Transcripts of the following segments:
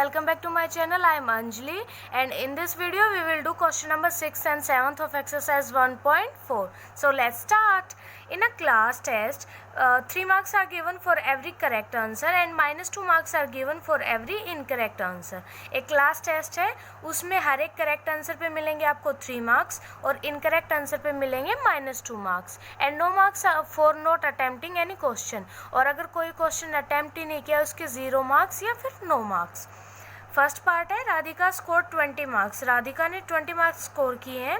welcome back to my channel. I am Anjali and in this video we will do question number 6 and 7th of exercise 1.4. So let's start. In a class test, 3 marks are given for every correct answer and -2 marks are given for every incorrect answer. एक class test है, उसमें हर एक correct answer पे मिलेंगे आपको 3 marks और incorrect answer पे मिलेंगे -2 marks and no marks for not attempting any question. और अगर कोई क्वेश्चन अटेम्प्ट ही नहीं किया उसके 0 मार्क्स या फिर नो मार्क्स. फर्स्ट पार्ट है राधिका स्कोर 20 मार्क्स. राधिका ने 20 मार्क्स स्कोर किए हैं.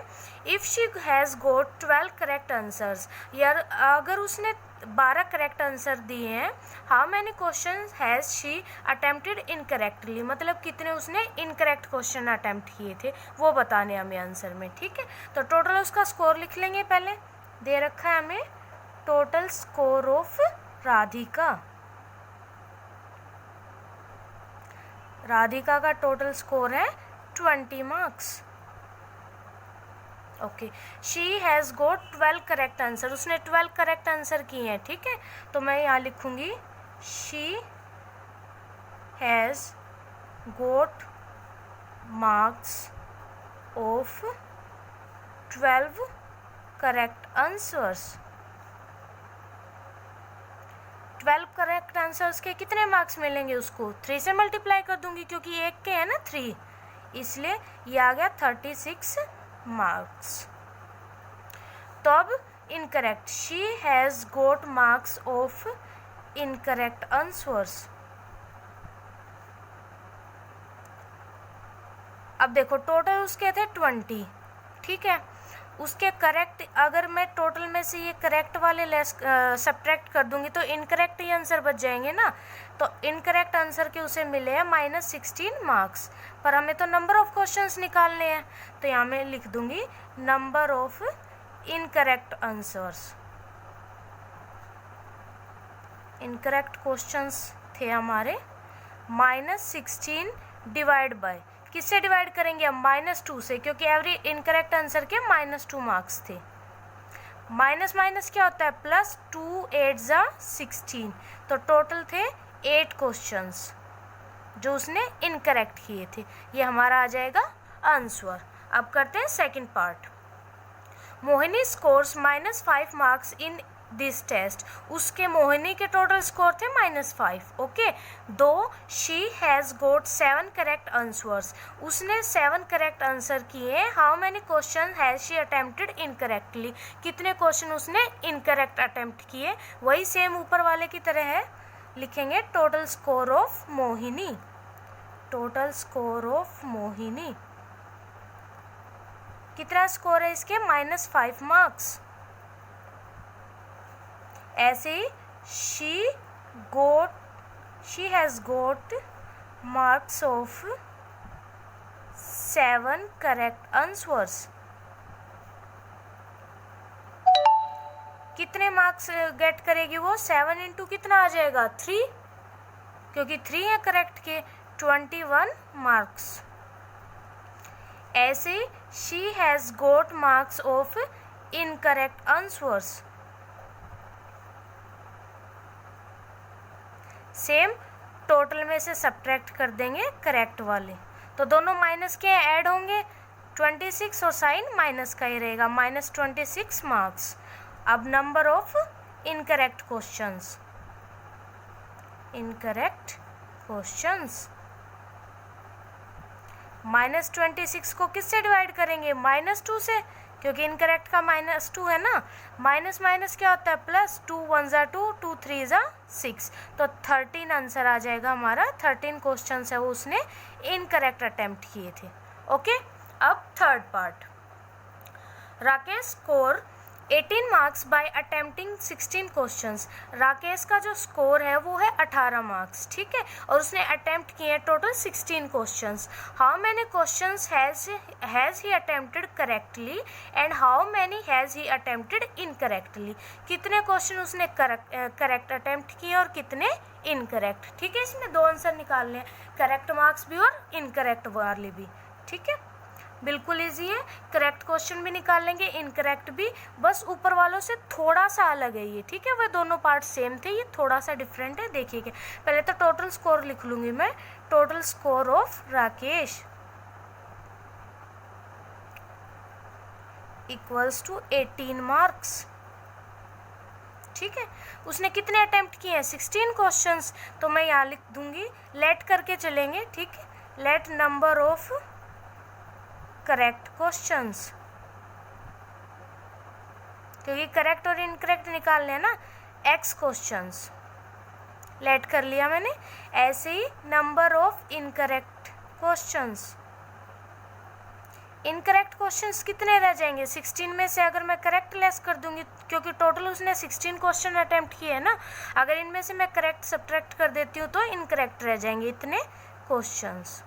If she has got 12 correct answers, यार अगर उसने 12 करेक्ट आंसर दिए हैं, how many question has she attempted incorrectly, मतलब कितने उसने इनकरेक्ट क्वेश्चन अटेम्प्ट किए थे वो बताने हमें आंसर में. ठीक है, तो टोटल उसका स्कोर लिख लेंगे. पहले दे रखा है हमें total score of Radhika. Radhika का टोटल स्कोर है 20 marks. Okay, she has got 12 correct answer, उसने 12 करेक्ट आंसर किए हैं. ठीक है, तो मैं यहाँ लिखूँगी she has got marks of 12 correct answers. 12 correct answers के कितने मार्क्स मिलेंगे उसको? 3 से मल्टीप्लाई कर दूंगी क्योंकि एक के है ना 3, इसलिए ये आ गया 36 मार्क्स. तो अब incorrect, she has got marks of incorrect answers. अब देखो टोटल उसके थे 20. ठीक है, उसके करेक्ट अगर मैं टोटल में से ये करेक्ट वाले लेस सब्ट्रैक्ट कर दूंगी तो इनकरेक्ट ही आंसर बच जाएंगे ना. तो इनकरेक्ट आंसर के उसे मिले हैं -16 मार्क्स. पर हमें तो नंबर ऑफ क्वेश्चंस निकालने हैं, तो यहाँ मैं लिख दूंगी number of incorrect answers. Incorrect questions थे हमारे -16 डिवाइड बाय, किससे डिवाइड करेंगे हम? -2 से, क्योंकि एवरी इनकरेक्ट आंसर के -2 मार्क्स थे. माइनस माइनस क्या होता है? प्लस. 2 8 जा 16, तो टोटल थे 8 क्वेश्चंस जो उसने इनकरेक्ट किए थे. ये हमारा आ जाएगा आंसर. अब करते हैं second part. Mohini scores -5 marks in this test. उसके मोहिनी के टोटल स्कोर थे -5. ओके, दो she has got 7 correct answers. उसने 7 करेक्ट आंसर किए. How many question has she attempted incorrectly, कितने क्वेश्चन उसने इनकरेक्ट अटेम्प्ट किए. वही सेम ऊपर वाले की तरह है, लिखेंगे total score of Mohini. Total score of Mohini कितना स्कोर है इसके? -5 मार्क्स. ऐसे ही she has got marks of 7 correct answers. कितने मार्क्स गेट करेगी वो? 7 इंटू कितना आ जाएगा? 3, क्योंकि 3 है करेक्ट के. 21 मार्क्स. ऐसे ही she has got marks of incorrect answers. Same total में से सब्ट्रैक्ट कर देंगे करेक्ट वाले, तो दोनों माइनस के ऐड होंगे. 26 और साइन माइनस का ही रहेगा, -26 मार्क्स. अब number of incorrect questions. Incorrect questions -26 को किससे डिवाइड करेंगे? -2 से, क्योंकि इनकरेक्ट का -2 है ना. माइनस माइनस क्या होता है? प्लस. 2 1 जा 2, 2 3 जा 6, तो 13 आंसर आ जाएगा हमारा. 13 क्वेश्चन है वो उसने इनकरेक्ट अटेम्प्ट किए थे. ओके, अब third part. Rakesh score 18 marks bye attempting 16 questions. Rakesh का जो स्कोर है वो है 18 मार्क्स. ठीक है, और उसने अटेम्प्ट किए हैं total 16 questions. How many questions has he attempted correctly and how many has he attempted incorrectly, कितने क्वेश्चन उसने करेक्ट अटेम्प्ट किए और कितने इनकरेक्ट. ठीक है, इसमें 2 आंसर निकालने हैं, करेक्ट मार्क्स भी और इनकरेक्ट वाले भी. ठीक है, बिल्कुल इजी है, करेक्ट क्वेश्चन भी निकाल लेंगे, इनकरेक्ट भी, बस ऊपर वालों से थोड़ा सा अलग है ये, ठीक है। वह दोनों पार्ट सेम थे, ये थोड़ा सा डिफरेंट है। देखिए पहले तो टोटल स्कोर लिख लूँगी मैं, total score of Rakesh equals to 18 marks, ठीक है। उसने कितने अटेम्प्ट किए हैं? 16 क्वेश्चंस, तो मैं यहाँ लिख दूंगी, लेट करके चलेंगे, ठीक है, let number of correct questions, क्योंकि करेक्ट और इनकरेक्ट निकालने हैं ना, x क्वेश्चंस लेट कर लिया मैंने। ऐसे ही number of incorrect questions, incorrect questions कितने रह जाएंगे? 16 में से अगर मैं करेक्ट लेस कर दूंगी, क्योंकि टोटल उसने 16 क्वेश्चन अटेम्प्ट किए हैं ना, अगर इनमें से मैं करेक्ट सब्ट्रैक्ट कर देती हूँ तो इनकरेक्ट रह जाएंगे इतने क्वेश्चंस।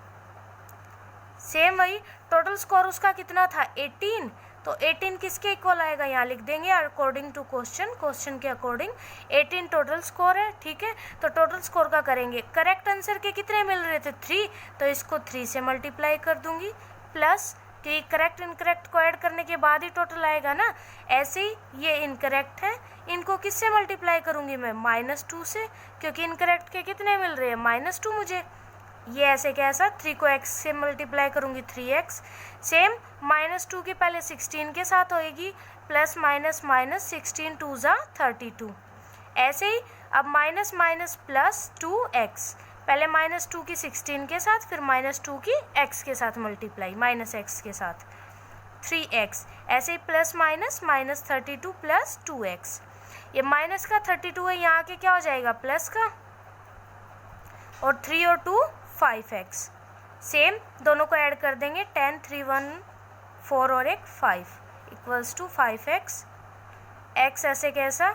सेम वही टोटल स्कोर उसका कितना था? 18, तो 18 किसके इक्वल आएगा? यहाँ लिख देंगे अकॉर्डिंग टू क्वेश्चन, क्वेश्चन के अकॉर्डिंग 18 टोटल स्कोर है, ठीक है। तो टोटल स्कोर का करेंगे, करेक्ट आंसर के कितने मिल रहे थे? 3, तो इसको 3 से मल्टीप्लाई कर दूंगी, प्लस कि करेक्ट इनकरेक्ट को ऐड करने के बाद ही टोटल आएगा ना, ऐसे ही ये इनकरेक्ट है, इनको किससे मल्टीप्लाई करूंगी मैं? -2 से, क्योंकि इनकरेक्ट के कितने मिल रहे हैं? -2 मुझे। ये ऐसे कैसा? 3 को x से मल्टीप्लाई करूंगी 3x, सेम -2 की पहले 16 के साथ होएगी, प्लस माइनस माइनस 16 2 ज़ा 32, ऐसे ही अब माइनस माइनस प्लस 2x, पहले -2 की 16 के साथ, फिर -2 की x के साथ मल्टीप्लाई, -x के साथ 3x, ऐसे ही प्लस माइनस -32 प्लस 2x, ये माइनस का 32 है, यहाँ के क्या हो जाएगा? प्लस का, और 3 और 2 5x, सेम दोनों को ऐड कर देंगे, 10 3 1 4 और एक 5 इक्वल्स टू 5x, x ऐसे कैसा?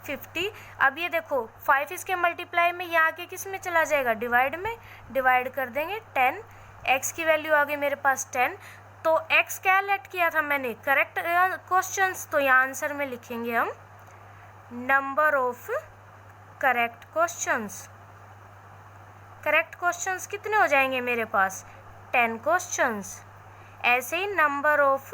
50। अब ये देखो 5 इसके मल्टीप्लाई में, यहाँ के किस में चला जाएगा? डिवाइड में, डिवाइड कर देंगे 10, x की वैल्यू आ गई मेरे पास 10, तो x क्या लेट किया था मैंने? करेक्ट क्वेश्चंस, तो यहाँ आंसर में लिखेंगे हम number of correct questions. Correct questions कितने हो जाएंगे मेरे पास? 10 क्वेश्चंस। ऐसे ही number of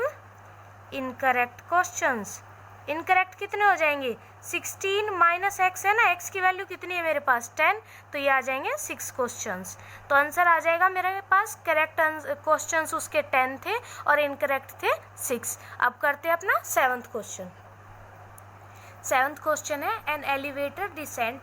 incorrect questions, incorrect कितने हो जाएंगे? 16 माइनस x है ना, x की वैल्यू कितनी है मेरे पास? 10, तो ये आ जाएंगे 6 क्वेश्चंस, तो आंसर आ जाएगा मेरे पास, करेक्ट क्वेश्चंस उसके 10 थे और इनकरेक्ट थे 6। अब करते हैं अपना 7th क्वेश्चन। 7th क्वेश्चन है, an elevator descent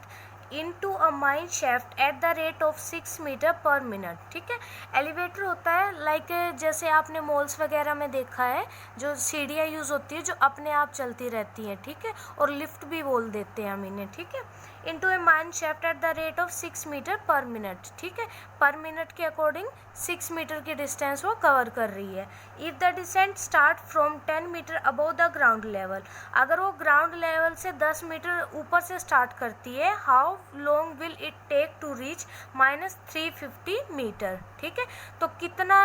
into a mine shaft at the rate of 6 metre per minute, ठीक है। एलिवेटर होता है लाइक जैसे आपने मॉल्स वगैरह में देखा है, जो सीढ़ियाँ यूज़ होती है जो अपने आप चलती रहती हैं, ठीक है, और लिफ्ट भी बोल देते हैं हम इन्हें, ठीक है। Into a mine shaft at the rate of 6 metre per minute, ठीक है, पर मिनट के अकॉर्डिंग 6 मीटर की डिस्टेंस वो कवर कर रही है। If the descent start from 10 metre above the ground level, अगर वो ग्राउंड लेवल से 10 मीटर ऊपर से स्टार्ट करती है, how long will it take to reach -350 metre, ठीक है। तो कितना,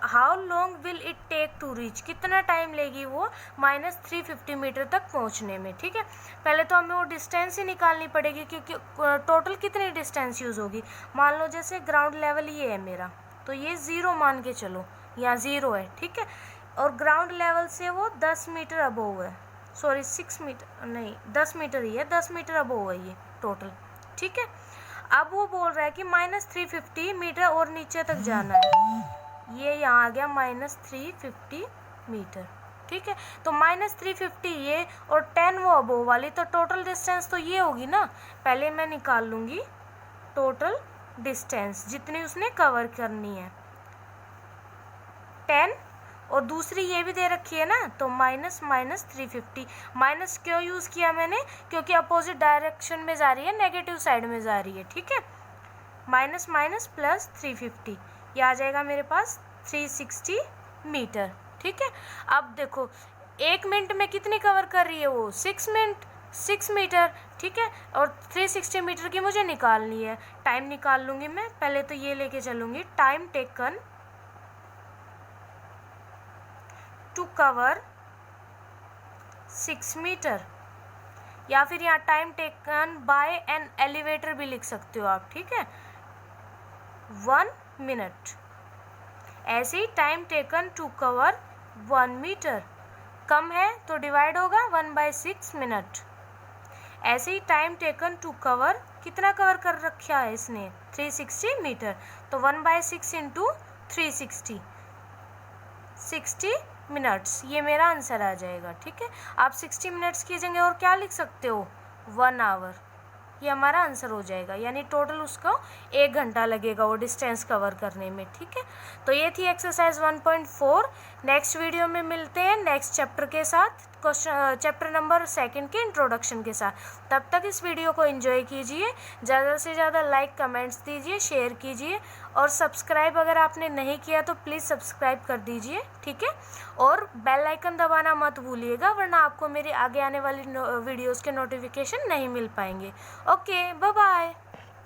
how long will it take to reach, कितना टाइम लेगी वो -350 मीटर तक पहुंचने में, ठीक है। पहले तो हमें वो डिस्टेंस ही निकालनी पड़ेगी, क्योंकि टोटल कितनी डिस्टेंस यूज़ होगी। मान लो जैसे ग्राउंड लेवल ये है मेरा, तो ये 0 मान के चलो, यहाँ 0 है, ठीक है, और ग्राउंड लेवल से वो 10 मीटर अबोव है, सॉरी 6 मीटर नहीं 10 मीटर ही है, 10 मीटर अबोव है ये टोटल, ठीक है। अब वो बोल रहा है कि -350 मीटर और नीचे तक जाना है, ये यहाँ आ गया -350 मीटर, ठीक है। तो -350 ये और 10 वो अबोव वाली, तो टोटल डिस्टेंस तो ये होगी ना। पहले मैं निकाल लूँगी टोटल डिस्टेंस जितनी उसने कवर करनी है, 10, और दूसरी ये भी दे रखी है ना, तो -350। माइनस क्यों यूज़ किया मैंने? क्योंकि अपोजिट डायरेक्शन में जा रही है, नेगेटिव साइड में जा रही है, ठीक है। माइनस माइनस प्लस 350, ये आ जाएगा मेरे पास 360 मीटर, ठीक है। अब देखो 1 मिनट में कितनी कवर कर रही है वो? 6 मीटर, ठीक है, और 360 मीटर की मुझे निकालनी है। टाइम निकाल लूँगी मैं, पहले तो ये लेके चलूँगी, time taken to cover 6 metre, या फिर यहाँ time taken by an elevator भी लिख सकते हो आप, ठीक है, 1 मिनट। ऐसे ही time taken to cover 1 metre, कम है तो डिवाइड होगा 1/6 मिनट। ऐसे ही टाइम टेकन टू कवर, कितना कवर कर रखा है इसने 360 मीटर, तो 1/6 इंटू 360 60 मिनट्स, ये मेरा आंसर आ जाएगा। ठीक है, आप 60 मिनट्स की जगह और क्या लिख सकते हो 1 आवर, ये हमारा आंसर हो जाएगा। यानी टोटल उसको 1 घंटा लगेगा वो डिस्टेंस कवर करने में। ठीक है, तो ये थी एक्सरसाइज 1.4। नेक्स्ट वीडियो में मिलते हैं नेक्स्ट चैप्टर के साथ, क्वेश्चन चैप्टर नंबर 2 के इंट्रोडक्शन के साथ। तब तक इस वीडियो को एंजॉय कीजिए, ज़्यादा से ज़्यादा लाइक कमेंट्स दीजिए, शेयर कीजिए और सब्सक्राइब अगर आपने नहीं किया तो प्लीज़ सब्सक्राइब कर दीजिए। ठीक है, और बेल आइकन दबाना मत भूलिएगा, वरना आपको मेरी आगे आने वाली वीडियोज़ के नोटिफिकेशन नहीं मिल पाएंगे। Okay, bye bye.